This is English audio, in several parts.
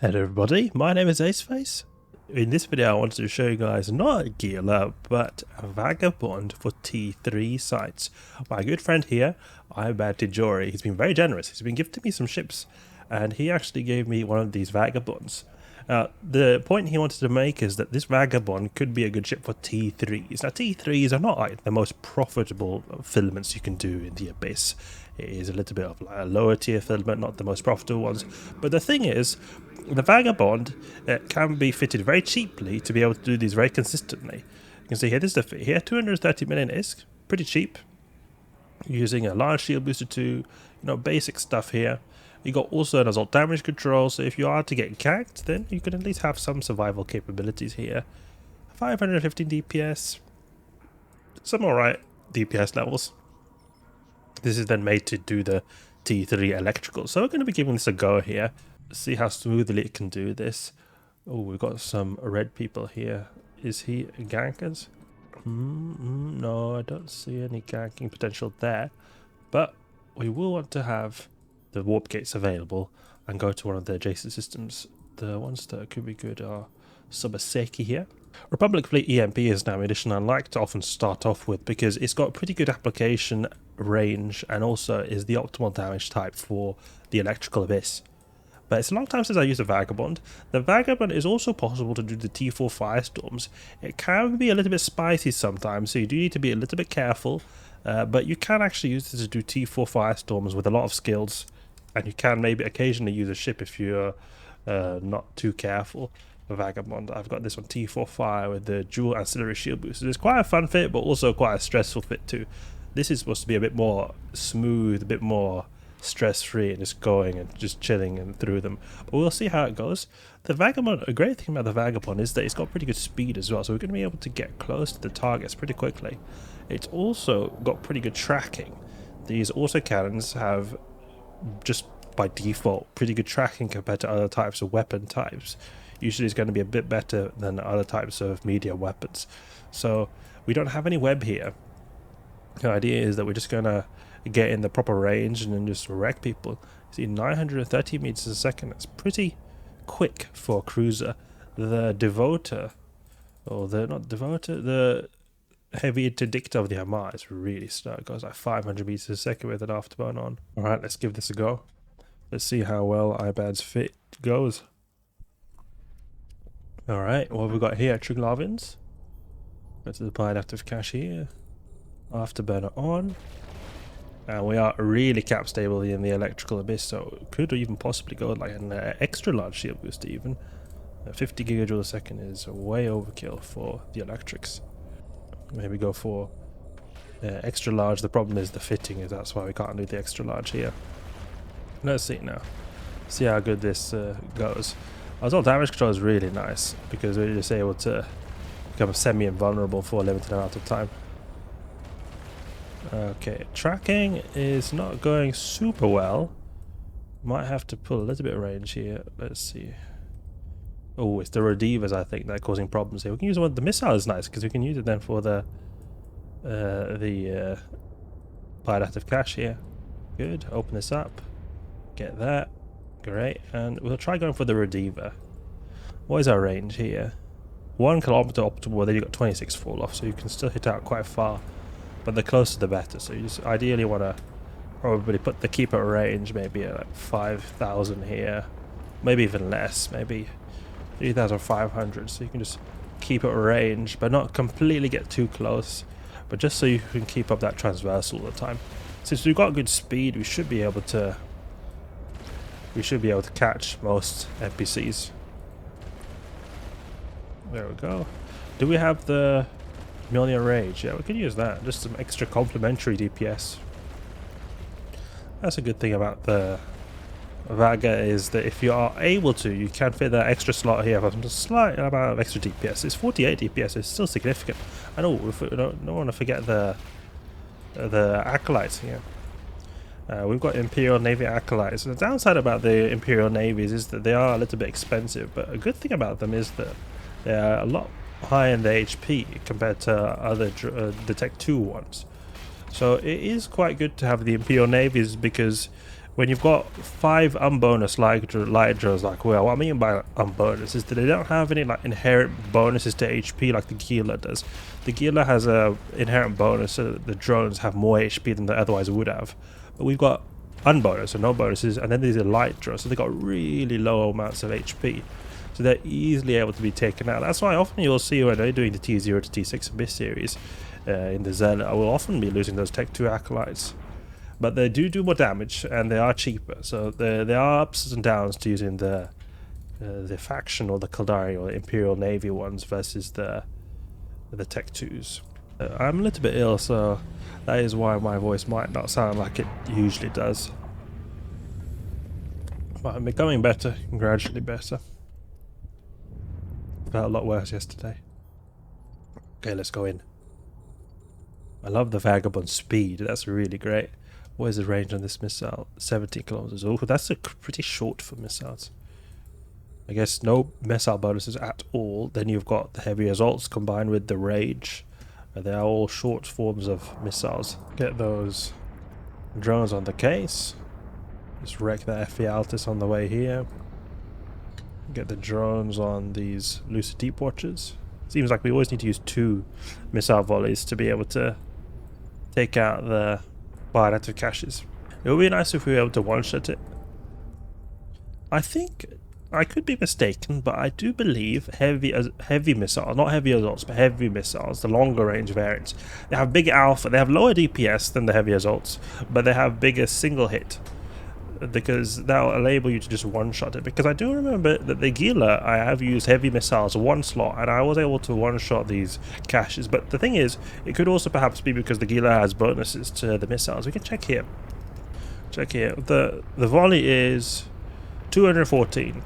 Hello everybody, my name is Aceface. In this video I wanted to show you guys not a Gearler, but a Vagabond for T3 sites. My good friend here, Ibayd, he's been very generous. He's been gifting me some ships, and he actually gave me one of these Vagabonds. The point he wanted to make is that this Vagabond could be a good ship for T3s. Now T3s are not like the most profitable filaments you can do in the Abyss. It is a little bit of like a lower tier filament, not the most profitable ones. But the thing is, the Vagabond can be fitted very cheaply to be able to do these very consistently. You can see here, this is the fit here, 230 million ISK, pretty cheap. Using a large shield booster too, basic stuff here. You got also an assault damage control, so if you are to get ganked, then you can at least have some survival capabilities here. 515 DPS, some alright DPS levels. This is then made to do the T3 electrical, so we're going to be giving this a go here. See how smoothly it can do this. Oh, we've got some red people here. Is he gankers? No, I don't see any ganking potential there. But we will want to have the warp gates available and go to one of the adjacent systems. The ones that could be good are Subaseki here. Republic Fleet EMP is now an addition I like to often start off with because it's got pretty good application range and also is the optimal damage type for the electrical abyss. But it's a long time since I used a Vagabond. The Vagabond is also possible to do the T4 Firestorms. It can be a little bit spicy sometimes, so you do need to be a little bit careful. But you can actually use this to do T4 Firestorms with a lot of skills. And you can maybe occasionally use a ship if you're not too careful. The Vagabond, I've got this on T4 Fire with the dual ancillary shield boosters. It's quite a fun fit, but also quite a stressful fit too. This is supposed to be a bit more smooth, a bit more stress-free and just going and just chilling and through them, but we'll see how it goes. The Vagabond, a great thing about the Vagabond is that it's got pretty good speed as well, so we're going to be able to get close to the targets pretty quickly. It's also got pretty good tracking. These autocannons have, just by default, pretty good tracking compared to other types of weapon types. Usually it's going to be a bit better than other types of medium weapons. So we don't have any web here. The idea is that we're just going to get in the proper range and then just wreck people. See, 930 meters a second. That's pretty quick for a cruiser. The Devoter, or the not Devoter, the heavy interdictor of the Armada is really slow. It goes like 500 meters a second with an afterburn on. All right, let's give this a go. Let's see how well Ibayd's fit goes. All right, what have we got here? Triglavins. Go to the applied active cache here. Afterburner on. And we are really cap stable in the electrical abyss, so could even possibly go like an extra large shield booster even. 50 gigajoule a second is way overkill for the electrics. Maybe go for extra large. The problem is the fitting, is that's why we can't do the extra large here. Let's see now. See how good this goes. Assault damage control is really nice because we're just able to become semi-invulnerable for a limited amount of time. Okay, tracking is not going super well. Might have to pull a little bit of range here. Let's see. Oh, it's the Redivers, I think, that are causing problems here. We can use one. The missile is nice because we can use it then for the applied active cache here. Good. Open this up. Get that. Great. And we'll try going for the Rediver. What is our range here? 1 kilometer optimal. Then you've got 26 fall off, so you can still hit out quite far. But the closer the better, so you just ideally want to probably put the keep at range maybe at like 5,000 here, maybe even less, maybe 3,500, so you can just keep at range but not completely get too close, but just so you can keep up that transversal all the time. Since we've got good speed, we should be able to catch most NPCs. There we go. Do we have the Mjolnir Rage? Yeah, we could use that. Just some extra complementary DPS. That's a good thing about the Vaga, is that if you are able to, you can fit that extra slot here for a slight amount of extra DPS. It's 48 DPS, it's still significant. I know we don't want to forget the Acolytes here. We've got Imperial Navy Acolytes. The downside about the Imperial Navies is that they are a little bit expensive, but a good thing about them is that they are a lot high in the HP compared to other the Tech 2 ones. So it is quite good to have the Imperial Navies because when you've got 5 unbonus light drills like well, what I mean by unbonus is that they don't have any like inherent bonuses to HP like the Gila does. The Gila has a inherent bonus so that the drones have more HP than they otherwise would have. But we've got unbonus, so no bonuses, and then these are light drills, so they've got really low amounts of HP. So they're easily able to be taken out. That's why often you'll see when they're doing the T0 to T6 Abyss series in the Zealot, I will often be losing those Tech 2 Acolytes. But they do more damage, and they are cheaper. So there are ups and downs to using the faction or the Kaldari or the Imperial Navy ones versus the Tech 2s. I'm a little bit ill, so that is why my voice might not sound like it usually does. But I'm becoming better, gradually better. Felt a lot worse yesterday. Okay, let's go in. I love the Vagabond speed, that's really great. What is the range on this missile? 17 kilometers. Oh, that's pretty short for missiles. I guess no missile bonuses at all. Then you've got the heavy assaults combined with the rage. They are all short forms of missiles. Get those drones on the case. Just wreck the FE Altis on the way here. Get the drones on these Lucid Deep Watchers. Seems like we always need to use 2 missile volleys to be able to take out the bioactive caches. It would be nice if we were able to one-shot it. I think I could be mistaken, but I do believe heavy missiles, not heavy assaults, but heavy missiles, the longer range variants, they have big alpha. They have lower DPS than the heavy assaults, but they have bigger single hit, because that'll enable you to just one-shot it. Because I do remember that the Gila, I have used heavy missiles 1 slot, and I was able to one-shot these caches. But the thing is, it could also perhaps be because the Gila has bonuses to the missiles. We can check here. Check here. The volley is 214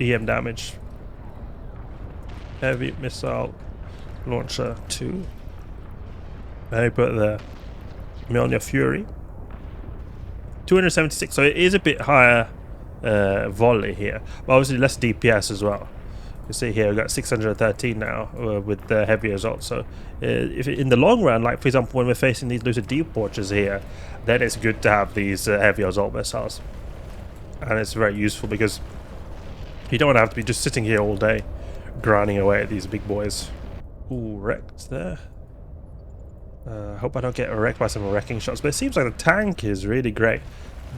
EM damage. Heavy missile launcher 2. Then we put the Mjolnir Fury. 276, so it is a bit higher volley here, but obviously less DPS as well. You can see here we've got 613 now with the heavy assault. So if in the long run, like for example when we're facing these Lucid Deep Watchers here, then it's good to have these heavy assault missiles, and it's very useful because you don't want to have to be just sitting here all day grinding away at these big boys. Ooh, wrecked there. I hope I don't get wrecked by some wrecking shots, but it seems like the tank is really great.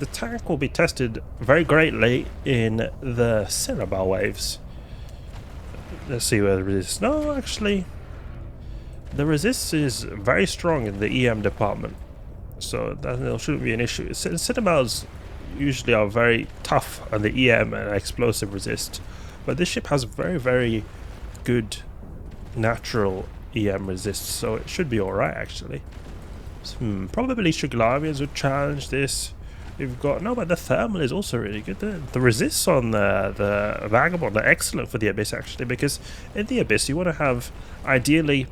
The tank will be tested very greatly in the Cinnabar waves. Let's see where the resist. No, actually, the resist is very strong in the EM department, so that shouldn't be an issue. Cinnabars usually are very tough on the EM and explosive resist, but this ship has very good natural EM resist, so it should be alright actually. Probably Shuglavians would challenge this. We've got but the thermal is also really good. The resists on the Vagabond are excellent for the Abyss actually, because in the Abyss you want to have ideally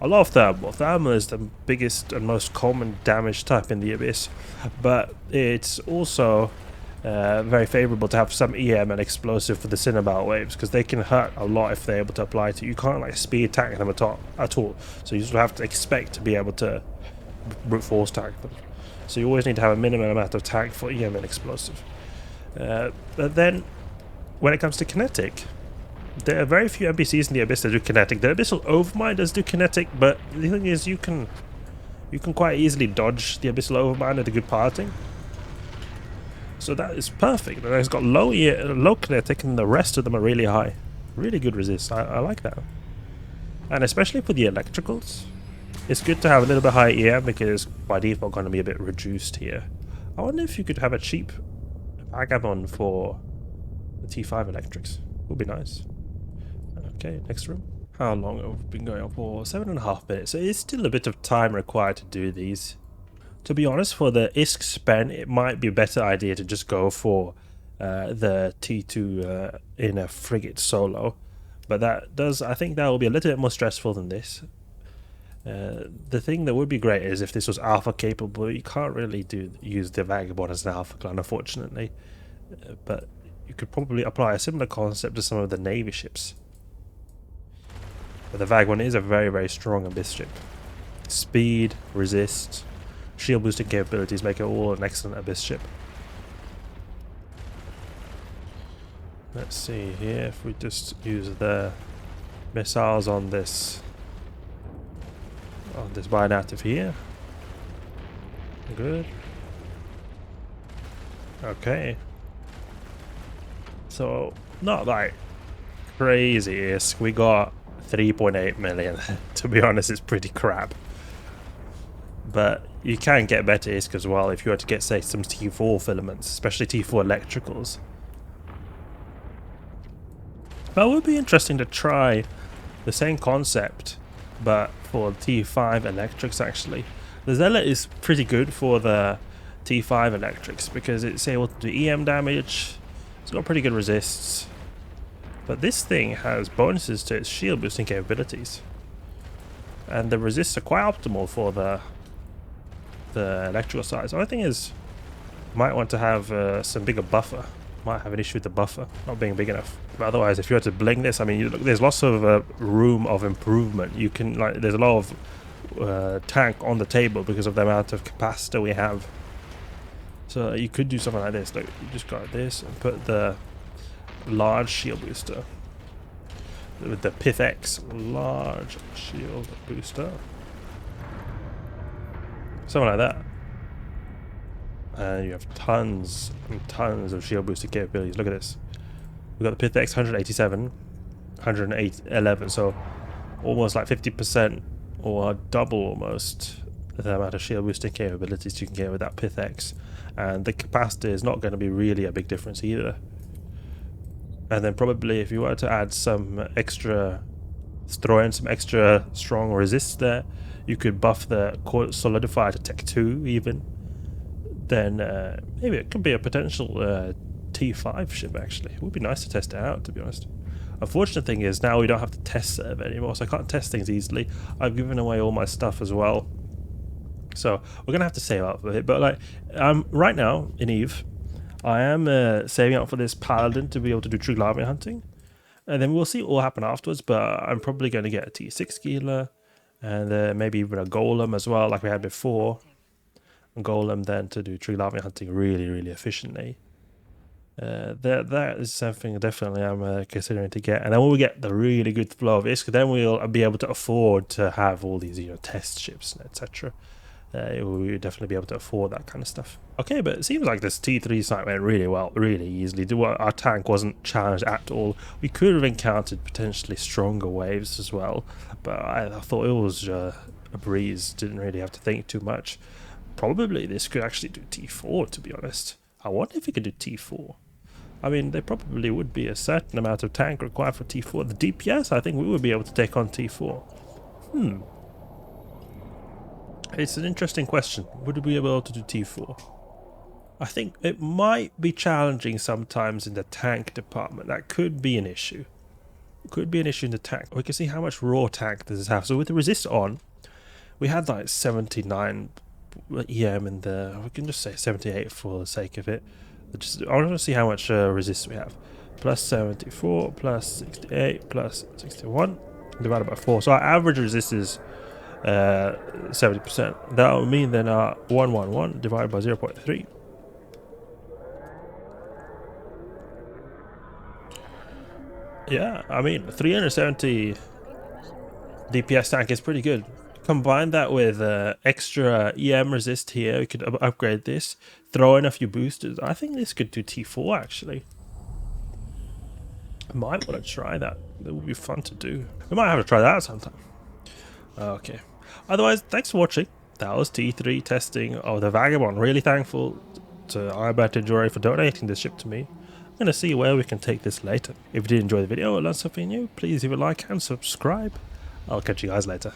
a lot of thermal. Thermal is the biggest and most common damage type in the Abyss, but it's also very favourable to have some EM and explosive for the Cinnabar waves, because they can hurt a lot if they're able to apply to you. You can't like speed tank them at all, so you just have to expect to be able to brute force tank them. So you always need to have a minimum amount of tank for EM and explosive. But then when it comes to kinetic, there are very few NPCs in the Abyss that do kinetic. The Abyssal Overmind does do kinetic, but the thing is you can quite easily dodge the Abyssal Overmind at a good parting. So that is perfect. It's got low kinetic, and the rest of them are really high. Really good resist. I like that. And especially for the electricals, it's good to have a little bit higher EM, because by default going to be a bit reduced here. I wonder if you could have a cheap Vagabond for the T5 electrics. Would be nice. Okay, next room. How long have we been going on for? 7.5 minutes. So it's still a bit of time required to do these. To be honest, for the ISK spend, it might be a better idea to just go for the T2 in a frigate solo. But I think that will be a little bit more stressful than this. The thing that would be great is if this was alpha capable. You can't really use the Vagabond as an alpha clan, unfortunately. But you could probably apply a similar concept to some of the Navy ships. But the Vagabond is a very strong Abyss ship. Speed, resist, shield boosting capabilities make it all an excellent Abyss ship. Let's see here if we just use the missiles on this bionative here. Good. Okay. So not like crazy ISK. We got 3.8 million. To be honest, it's pretty crap. But you can get better ISK as well if you were to get, say, some T4 filaments, especially T4 electricals. But it would be interesting to try the same concept, but for T5 electrics actually. The Zealot is pretty good for the T5 electrics because it's able to do EM damage. It's got pretty good resists. But this thing has bonuses to its shield boosting capabilities. And the resists are quite optimal for the electrical side. So I think is might want to have some bigger buffer. Might have an issue with the buffer not being big enough. But otherwise, if you were to bling this, I mean, there's lots of room of improvement. You can there's a lot of tank on the table because of the amount of capacitor we have. So you could do something like this. Look, you just got this and put the large shield booster with the Pith X large shield booster, something like that. And you have tons and tons of shield boosting capabilities. Look at this. We've got the Pith X 187, 111, so almost like 50% or double almost the amount of shield boosting capabilities you can get with that Pith X. And the capacitor is not going to be really a big difference either. And then probably if you were to add some extra, throw in some extra strong resist there, you could buff the Solidifier to Tech 2 even. Then maybe it could be a potential T5 ship actually. It would be nice to test it out, to be honest. Unfortunate thing is now we don't have to test serve anymore, so I can't test things easily. I've given away all my stuff as well. So we're going to have to save up for it. But like right now in EVE, I am saving up for this Paladin to be able to do true Larvae hunting. And then we'll see what will happen afterwards, but I'm probably going to get a T6 Keeler and maybe even a Golem as well, like we had before. A Golem then to do true Larvae hunting really, really efficiently. That is something definitely I'm considering to get. And then when we get the really good flow of ISK, then we'll be able to afford to have all these test ships, etc. We'll definitely be able to afford that kind of stuff. Okay, but it seems like this T3 site went really well, really easily. Our tank wasn't challenged at all. We could have encountered potentially stronger waves as well, but I thought it was a breeze. Didn't really have to think too much. Probably this could actually do T4, to be honest. I wonder if it could do T4. I mean, there probably would be a certain amount of tank required for T4. The DPS, I think we would be able to take on T4. It's an interesting question. Would we be able to do T4? I think it might be challenging sometimes in the tank department. That could be an issue. It could be an issue in the tank. We can see how much raw tank does this have. So with the resist on, we had like 79 EM in there. We can just say 78 for the sake of it. I want to see how much resist we have. Plus 74, plus 68, plus 61, divided by 4. So our average resist is 70%. That would mean then 111 divided by 0.3. Yeah, I mean 370 DPS tank is pretty good. Combine that with extra EM resist here, we could upgrade this, throw in a few boosters. I think this could do T4 actually. I might want to try that. That would be fun to do. We might have to try that sometime. Okay. Otherwise, thanks for watching. That was T3 testing of the Vagabond. Really thankful to Ibayd and Jory for donating this ship to me. I'm going to see where we can take this later. If you did enjoy the video or learn something new, please leave a like and subscribe. I'll catch you guys later.